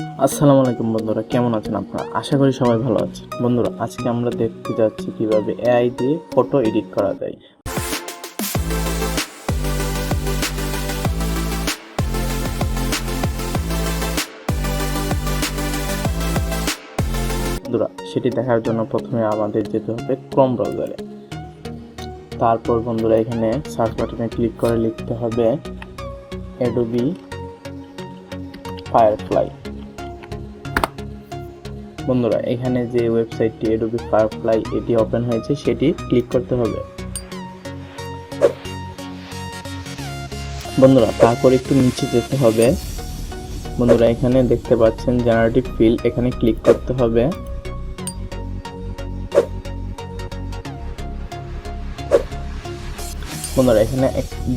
আসসালামু আলাইকুম বন্ধুরা, কেমন আছেন আপনারা? আশা করি সবাই ভালো আছেন। বন্ধুরা, আজকে আমরা দেখতে যাচ্ছি কিভাবে এআই দিয়ে ফটো এডিট করা যায়। বন্ধুরা, সেটি দেখার জন্য প্রথমে আমাদের যেতে হবে ক্রোম ব্রাউজারে। তারপর বন্ধুরা এখানে সার্চ বাটনে ক্লিক করে লিখতে হবে অ্যাডোবি ফায়ারফ্লাই। বন্ধুরা, এখানে যে ওয়েবসাইটটি অ্যাডোবি ফায়ারফ্লাই এটি ওপেন হয়েছে সেটি ক্লিক করতে হবে। বন্ধুরা, তারপর একটু নিচে যেতে হবে। বন্ধুরা, এখানে দেখতে পাচ্ছেন জেনারেটিভ ফিল, এখানে ক্লিক করতে হবে। বন্ধুরা, এখানে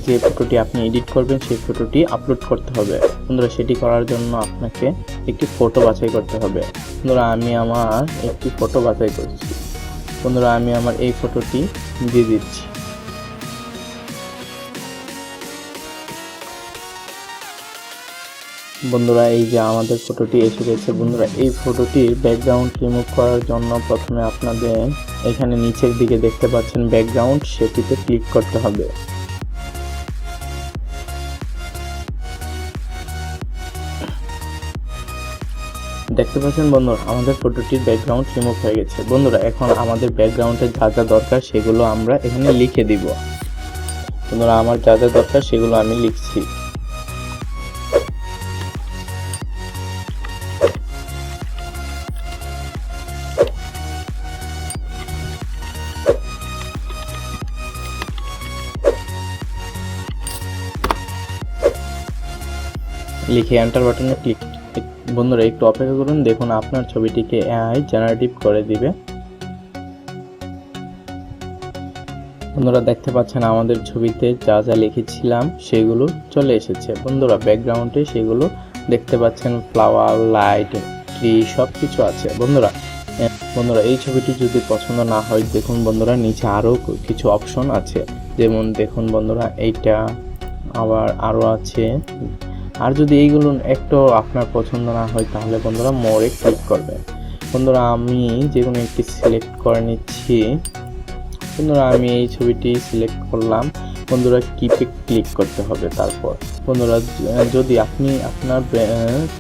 যে ফটোটি আপনি এডিট করবেন সেই ফটোটি আপলোড করতে হবে। বন্ধুরা, সেটি করার জন্য আপনাকে একটি ফটো বাছাই করতে হবে। বন্ধুরা, আমি আমার একটি ফটো বাছাই করছি। বন্ধুরা, আমি আমার এই ফটোটি দিয়ে দিচ্ছি। বন্ধুরা, এই যে আমাদের ফটোটি এসে গেছে। বন্ধুরা, এই ফটোটির ব্যাকগ্রাউন্ড রিমুভ করার জন্য প্রথমে আপনাদের এখানে নিচের দিকে দেখতে পাচ্ছেন ব্যাকগ্রাউন্ড, সেটিতে ক্লিক করতে হবে। দেখতে পাচ্ছেন বন্ধুরা, আমাদের ফটোটির ব্যাকগ্রাউন্ড রিমুভ হয়ে গেছে। বন্ধুরা, এখন আমাদের ব্যাকগ্রাউন্ডে যা যা দরকার সেগুলো আমরা এখানে লিখে দিব। বন্ধুরা, আমার যা যা দরকার সেগুলো আমি লিখছি। লিখে এন্টার বাটনে ক্লিক। বন্ধুরা, একটু অপেক্ষা করুন, দেখুন আপনার ছবিটিকে এআই জেনারেটিভ করে দিবে। বন্ধুরা, দেখতে পাচ্ছেন আমাদের ছবিতে যা যা লিখেছিলাম সেগুলো চলে এসেছে। বন্ধুরা, ব্যাকগ্রাউন্ডে সেগুলো দেখতে পাচ্ছেন, ফ্লাওয়ার, লাইট, ট্রি সব কিছু আছে। বন্ধুরা, এই ছবিটি যদি পছন্দ না হয়, দেখুন বন্ধুরা নিচে আরও কিছু অপশন আছে। যেমন দেখুন বন্ধুরা, এইটা আবার আরও আছে। আর যদি এইগুলো একটু আপনার পছন্দ না হয় তাহলে বন্ধুরা মোরে ক্লিক করবেন। বন্ধুরা, আমি যে কোনো একটি সিলেক্ট করে নিচ্ছি। বন্ধুরা, আমি এই ছবিটি সিলেক্ট করলাম। বন্ধুরা, কিপে ক্লিক করতে হবে। তারপর বন্ধুরা, যদি আপনি আপনার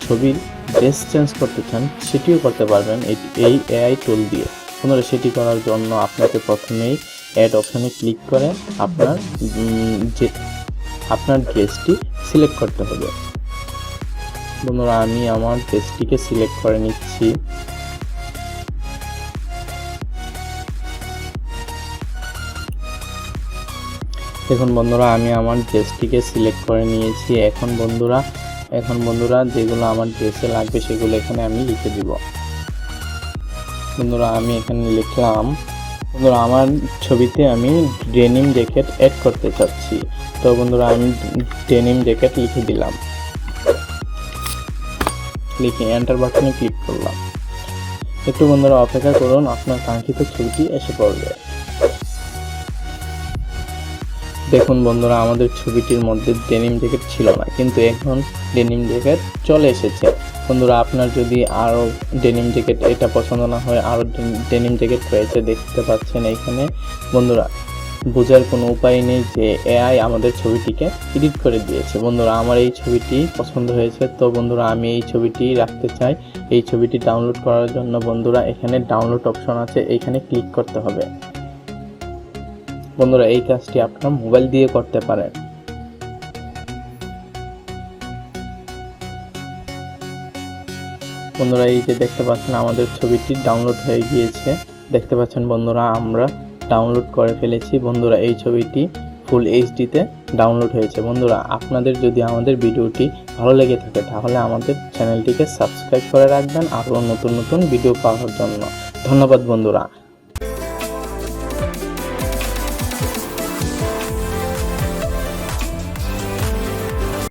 ছবির ড্রেস চেঞ্জ করতে চান সেটিও করতে পারবেন এই এআই টুল দিয়ে। বন্ধুরা, সেটি করার জন্য আপনাকে প্রথমেই অ্যাড অপশনে ক্লিক করে আপনার ড্রেসটি সিলেক্ট করতে হবে। বন্ধুরা, আমি আমার ড্রেসটিকে সিলেক্ট করে নিচ্ছি। দেখুন বন্ধুরা, আমি আমার ড্রেসটিকে সিলেক্ট করে নিয়েছি। এখন বন্ধুরা যেগুলো আমার ড্রেসে লাগবে সেগুলো এখানে আমি লিখে দিব। বন্ধুরা, আমি এখানে লিখলাম। বন্ধুরা, আমার ছবিতে আমি ডেনিম জ্যাকেট অ্যাড করতে চাচ্ছি। তো বন্ধুরা, আমি ডেনিম জ্যাকেট লিখে দিলাম। লিখে এন্টার বাটনে ক্লিক করলাম। একটু বন্ধুরা অপেক্ষা করুন, আপনার কাঙ্ক্ষিত ছবিটি এসে পড়বে। দেখুন বন্ধুরা, আমাদের ছবিটির মধ্যে ডেনিম জ্যাকেট ছিল না, কিন্তু এখন ডেনিম জ্যাকেট চলে এসেছে। বন্ধুরা, আপনার যদি আরও ডেনিম জ্যাকেট এটা পছন্দ না হয়, আরও ডেনিম জ্যাকেট রয়েছে দেখতে পাচ্ছেন এখানে। বন্ধুরা, বোঝার কোনো উপায় নেই যে এআই আমাদের ছবিটিকে এডিট করে দিয়েছে। বন্ধুরা, আমার এই ছবিটি পছন্দ হয়েছে, তো বন্ধুরা আমি এই ছবিটি রাখতে চাই। এই ছবিটি ডাউনলোড করার জন্য বন্ধুরা এখানে ডাউনলোড অপশন আছে, এইখানে ক্লিক করতে হবে। বন্ধুরা, এই কাজটি আপনারা মোবাইল দিয়ে করতে পারেন। বন্ধুরা, এই যে দেখতে পাচ্ছেন আমাদের ছবিটি ডাউনলোড হয়ে গিয়েছে। দেখতে পাচ্ছেন বন্ধুরা, আমরা ডাউনলোড করে ফেলেছি। বন্ধুরা, এই ছবিটি ফুল এইচডিতে ডাউনলোড হয়েছে। বন্ধুরা, আপনাদের যদি আমাদের ভিডিওটি ভালো লেগে থাকে তাহলে আমাদের চ্যানেলটিকে সাবস্ক্রাইব করে রাখবেন আরও নতুন নতুন ভিডিও পাওয়ার জন্য। ধন্যবাদ বন্ধুরা।